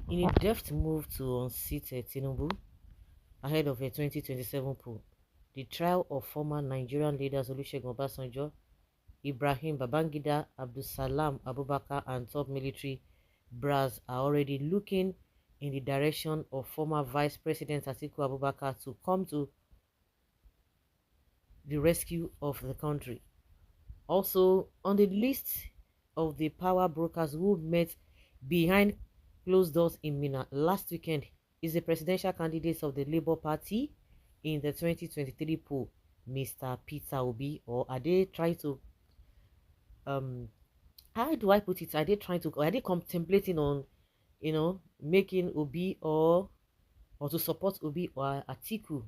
In a deft move to unseat Tinubu ahead of a 2027 poll, the trial of former Nigerian leaders Olusegun Obasanjo, Ibrahim Babangida, Abdulsalam Abubakar, and top military brass are already looking in the direction of former Vice President Atiku Abubakar to come to the rescue of the country. Also, on the list of the power brokers who met behind closed doors in Mina last weekend is the presidential candidate of the Labour Party in the 2023 poll, Mr. Peter Obi. Or are they trying to, how do I put it? Are they contemplating on, making Obi or to support Obi or Atiku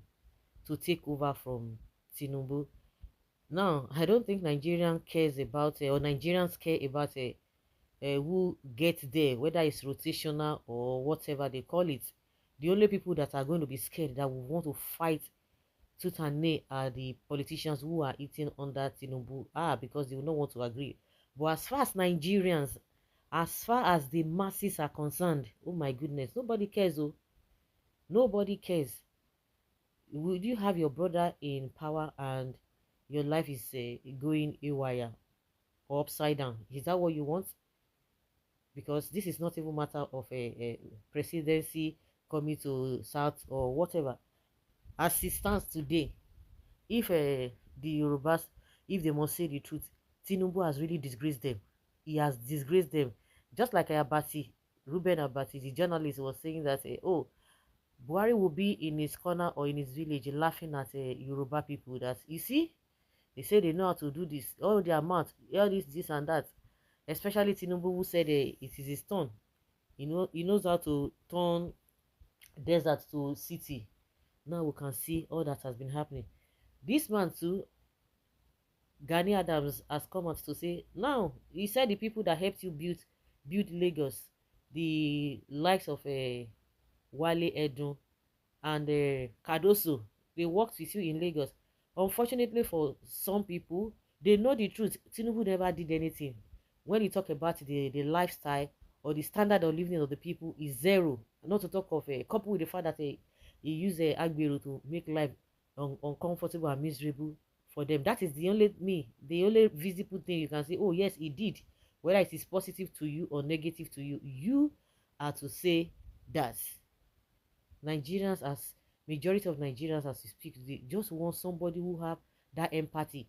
to take over from Tinubu? Now, I don't think Nigerian cares about or Nigerians care about who gets there, whether it's rotational or whatever they call it. The only people that are going to be scared that will want to fight tooth and nail are the politicians who are eating under Tinubu. Because they will not want to agree. But as far as Nigerians, as far as the masses are concerned, oh my goodness, nobody cares. Oh, nobody cares. Would you have your brother in power and your life is going haywire or upside down? Is that what you want? Because this is not even matter of a presidency coming to south or whatever. As it stands today, if the Yorubas, if they must say the truth, Tinubu has really disgraced them. He has disgraced them. Just like Abati, Ruben Abati, the journalist, was saying that, oh, Buhari will be in his corner or in his village laughing at Yoruba people that, you see, they say they know how to do this, all their mouth, all this and that. Especially Tinubu, who said it is his turn. He knows how to turn desert to city. Now we can see all that has been happening. This man too, Gani Adams, has come out to say, now, he said the people that helped you build Lagos, the likes of Wale Edun and Cardoso, they worked with you in Lagos. Unfortunately for some people, they know the truth. Tinubu never did anything. When you talk about the lifestyle or the standard of living of the people is zero. Not to talk of a couple with the fact that he used Agbero to make life uncomfortable and miserable for them. That is the only visible thing you can say, oh yes, he did. Whether it is positive to you or negative to you, you are to say that. Nigerians, as majority of Nigerians as we speak, they just want somebody who have that empathy.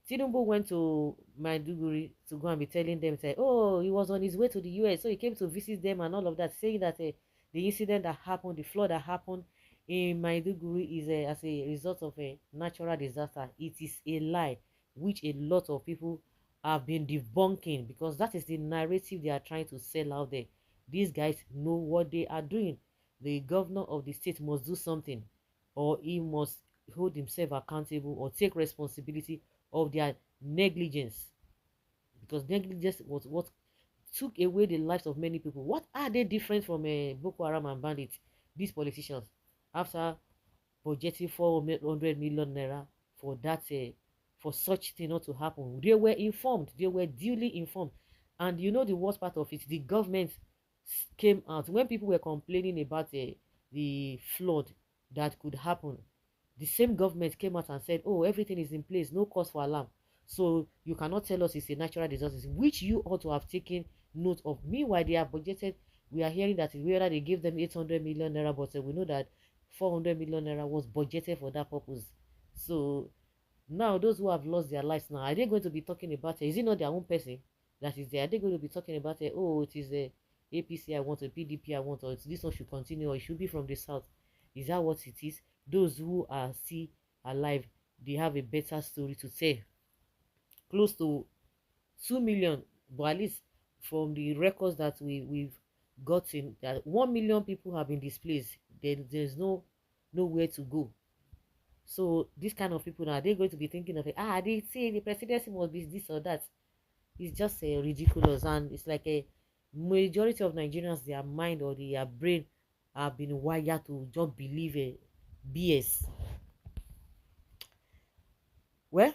Tinubu went to Maiduguri to go and be telling them, say, oh, he was on his way to the US, so he came to visit them and all of that, saying that the incident that happened, the flood that happened in Maiduguri is as a result of a natural disaster. It is a lie, which a lot of people have been debunking because that is the narrative they are trying to sell out there. These guys know what they are doing. The governor of the state must do something, or he must hold himself accountable or take responsibility of their negligence, because negligence was what took away the lives of many people. What are they different from Boko Haram and bandits, these politicians, after budgeting 400 million naira for that for such thing not to happen? They were informed, they were duly informed. And you know the worst part of it, the government came out when people were complaining about the flood that could happen. The same government came out and said, oh, everything is in place, no cause for alarm, so you cannot tell us it's a natural disaster, which you ought to have taken note of. Meanwhile, they are budgeted. We are hearing that whether they gave them 800 million naira, but we know that 400 million naira was budgeted for that purpose. So now those who have lost their lives, now are they going to be talking about it? Is it not their own person that is there? Are they going to be talking about it? Oh, it is a APC I want, a PDP I want, or this one should continue, or it should be from the south? Is that what it is? Those who are still alive, they have a better story to tell. Close to 2 million, but at least from the records that we've gotten, that 1 million people have been displaced. There's nowhere to go. So this kind of people, now they're going to be thinking of it. They say the presidency must be this or that. It's just ridiculous, and it's like a majority of Nigerians, their mind or their brain have been wired to just believe a BS. Well,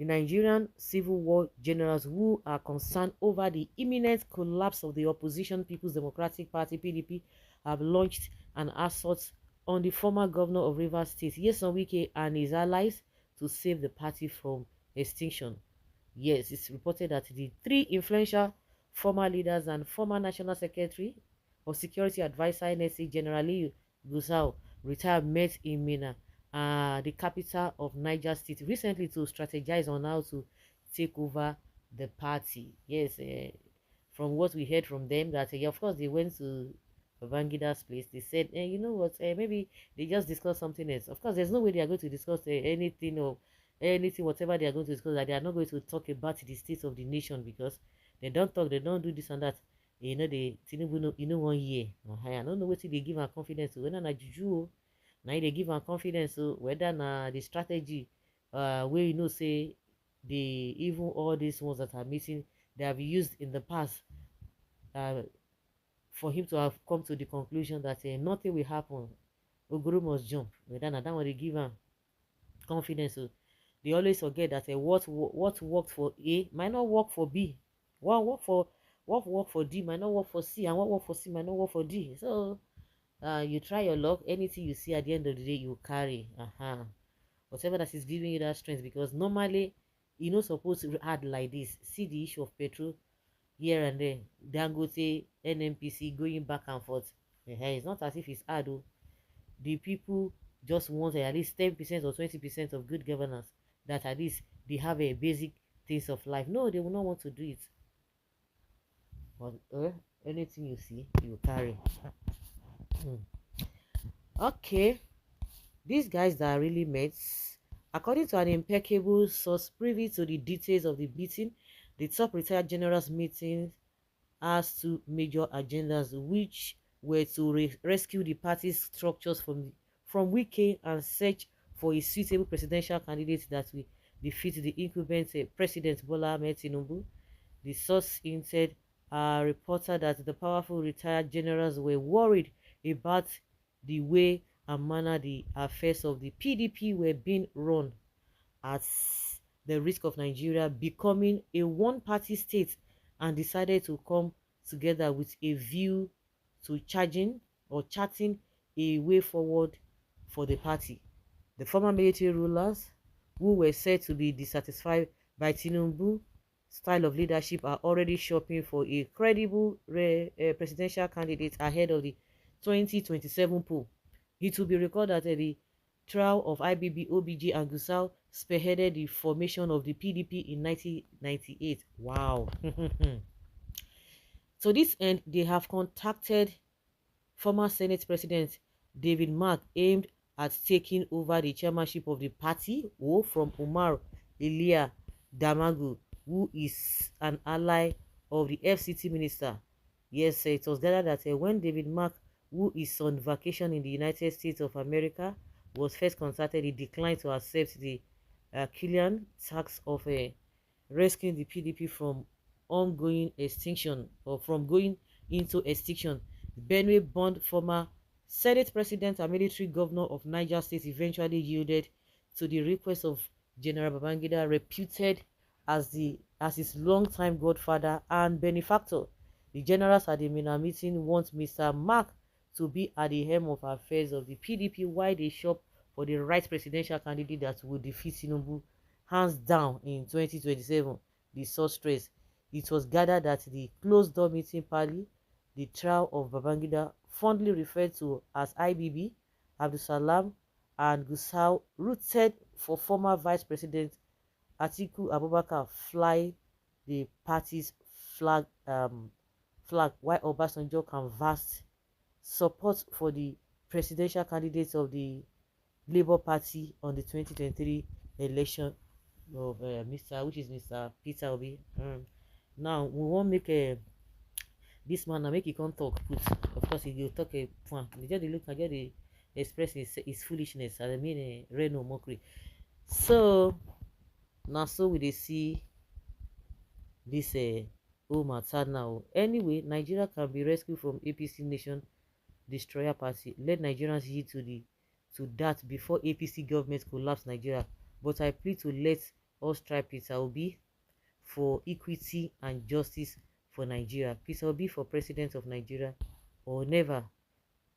The Nigerian Civil War generals who are concerned over the imminent collapse of the opposition People's Democratic Party (PDP) have launched an assault on the former governor of Rivers State, Nyesom Wike, and his allies to save the party from extinction. Yes, it's reported that the three influential former leaders and former National Secretary or Security Advisor NSA General Gusau retired met in Mina, the capital of Niger State, recently to strategize on how to take over the party. Yes, from what we heard from them, that of course they went to Babangida's place. They said, you know what, maybe they just discussed something else. Of course, there's no way they are going to discuss anything or anything, whatever they are going to discuss, that they are not going to talk about the state of the nation, because they don't talk, they don't do this and that. You know, the Tinubu, you know, 1 year. I don't know what they give her confidence to. Whether na juju, now they give her confidence to. Whether na the strategy, where you know say the even all these ones that are missing, they have used in the past, uh, for him to have come to the conclusion that nothing will happen. Oguru must jump. Whether na that one they give her confidence. So they always forget that what worked for A might not work for B. What work for D might not work for C, and what work for C might not work for D. So you try your luck. Anything you see at the end of the day, you carry. Whatever that is giving you that strength, because normally you're not supposed to add like this. See the issue of petrol here and there. Dangote, NNPC going back and forth. It's not as if it's hard. Oh. The people just want at least 10% or 20% of good governance, that at least they have a basic things of life. No, they will not want to do it. But anything you see, you carry. Okay, these guys that are really mates, according to an impeccable source privy to the details of the meeting, the top retired generals meeting has two major agendas, which were to rescue the party's structures from Wike and search for a suitable presidential candidate that will defeat the incumbent President Bola Ahmed Tinubu. The source hinted a reporter that the powerful retired generals were worried about the way and manner the affairs of the PDP were being run, at the risk of Nigeria becoming a one-party state, and decided to come together with a view to charting a way forward for the party. The former military rulers, who were said to be dissatisfied by Tinubu's style of leadership, are already shopping for a credible presidential candidate ahead of the 2027 poll. It will be recorded that the trial of IBB, OBG, and Gusau spearheaded the formation of the PDP in 1998. Wow. To this end, they have contacted former Senate President David Mark, aimed at taking over the chairmanship of the party, from Umar Elia Damagu, who is an ally of the FCT minister. Yes, it was gathered that when David Mark, who is on vacation in the United States of America, was first contacted, he declined to accept the Killian task of rescuing the PDP from ongoing extinction, or from going into extinction. Benue-born former Senate President and military governor of Niger State eventually yielded to the request of General Babangida, reputed as his longtime godfather and benefactor. The generals at the Mina meeting want Mr. Mark to be at the helm of affairs of the PDP, while they shop for the right presidential candidate that will defeat Tinubu hands down in 2027. The source stressed. It was gathered that the closed-door meeting party, the trial of Babangida, fondly referred to as IBB, Abdusalam, and Gusau, rooted for former Vice President Atiku Abubakar, fly the party's flag, while Obasanjo canvassed support for the presidential candidates of the Labour Party on the 2023 election of Mr. Peter Obi. Now we won't make this man make he can't talk. Put, of course he will talk a point. They look and just the express his foolishness. I mean, rain mockery. So now, so we dey see this whole matter now. Anyway, Nigeria can be rescued from APC nation destroyer party. Let Nigerians yield to that before APC government collapse Nigeria. But I plead to let all strive Peter Obi for equity and justice for Nigeria. Peter Obi for president of Nigeria or never.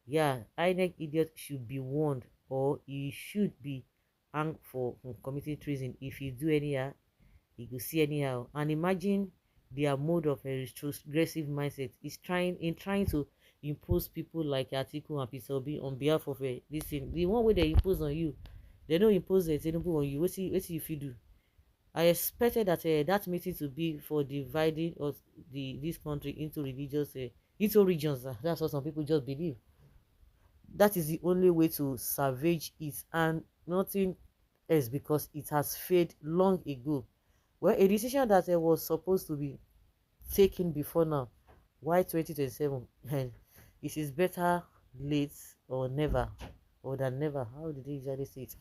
Yeah, INEC idiot should be warned, or he should be hanged for committing treason. If you do anyhow, you go see anyhow. And imagine their mode of a retrogressive mindset is trying to impose people like Atiku and Peter Obi on behalf of this thing. The one way they impose on you, they don't impose a Tinubu on you. What if you do? I expected that that meeting to be for dividing us this country into religious into regions. That's what some people just believe. That is the only way to salvage it, and nothing else, because it has failed long ago. Well, a decision that was supposed to be taken before now. Why 2027? It is better late or never, or than never. How did they usually say it?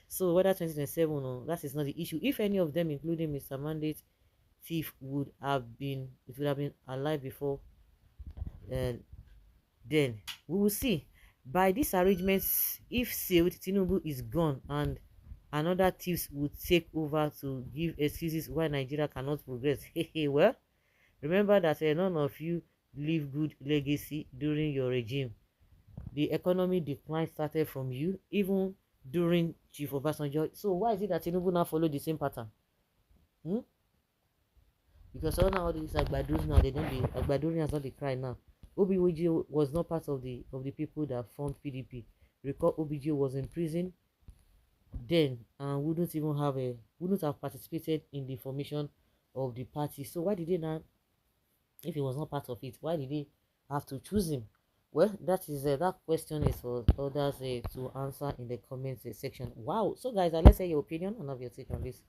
So whether 2027 or that is not the issue. If any of them, including Mr. Mandate Thief, it would have been alive before, uh, then we will see. By these arrangements, if sealed, Tinubu is gone and another thieves would take over to give excuses why Nigeria cannot progress. Hey, well, remember that none of you leave good legacy during your regime. The economy decline started from you, even during Chief Obasanjo. So why is it that Tinubu now follow the same pattern? Hmm? Because all these Agbados now, they don't be Agbadorians, not they cry now. OBJ was not part of the people that formed PDP. Recall OBJ was in prison then and wouldn't have participated in the formation of the party. So why did they now, if he was not part of it, why did they have to choose him? Well, that question is for others to answer in the comments section. Wow. So guys, let's say your opinion and have your take on this.